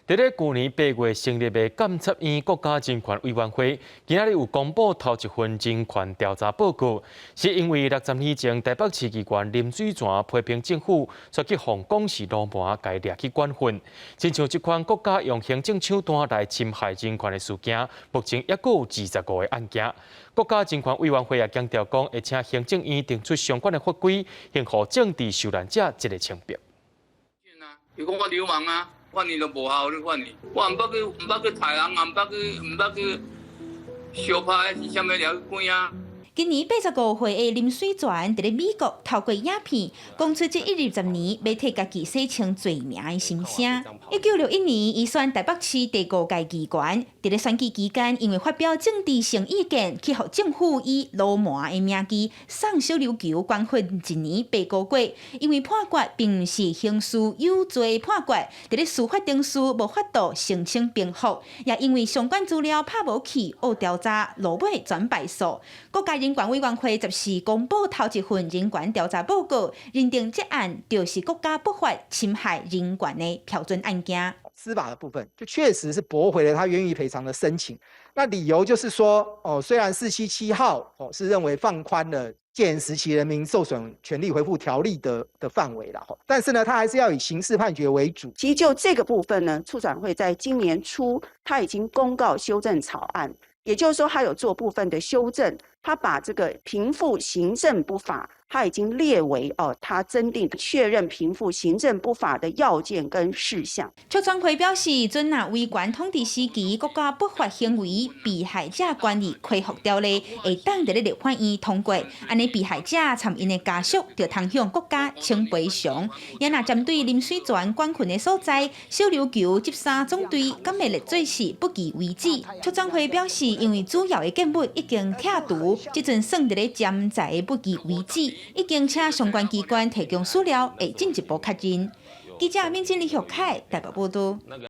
在去年8月成立的监察院国家人权委员会，今日有公布头一份人权调查报告，是因为60年前台北市议员林水泉批评政府选去访港是罗麻，该掠去管训。亲像这款国家用行政手段来侵害人权的事件，目前也有25个案件。国家人权委员会也强调讲，会请行政院定出相关的法规，应予政治受难者一个惩罚。伊讲我流氓啊！反你都无效，你反你，我唔捌去杀人，唔捌去烧拍是啥物了去关啊？今年85岁的林水泉伫咧美国透过影片，讲出这120年要替家己洗清罪名的心声。1961年，伊选台北市第5届议员，伫咧选举期间，因为发表政治性意见，去互政府以罗麻的名义送小琉球关训1年8个月。因为判决并毋是刑事有罪判决，伫咧司法定数无法度申请平复，也因为相关资料拍无去，恶调查，落尾全败诉。国家人权委员会14公布头一份人权调查报告，认定这案就是国家不法侵害人权的标准案件。司法的部分就确实是驳回了他愿意赔偿的申请，那理由就是说，虽然477号是认为放宽了戒严时期人民受损权利恢复条例的范围了，但是呢，他还是要以刑事判决为主。其实就这个部分呢，促转会在今年初，他已经公告修正草案，也就是说，他有做部分的修正，他把这个平复行政不法，他已经列为他增订确认平复行政不法的要件跟事项。促转会表示，准纳威权统治时期国家不法行为被害者权益恢复条例，会当伫咧立法院通过，安尼被害者参因的家属就通向国家请赔偿。也若针对林水泉管训的所在，小琉球13总队敢会列做是不义为止。促转会表示，因为主要的建物已经拆除，即阵算伫咧暂在的不义为止。已经请相关机关提供资料，会进一步确认。记者闵振李玉凯台北报道。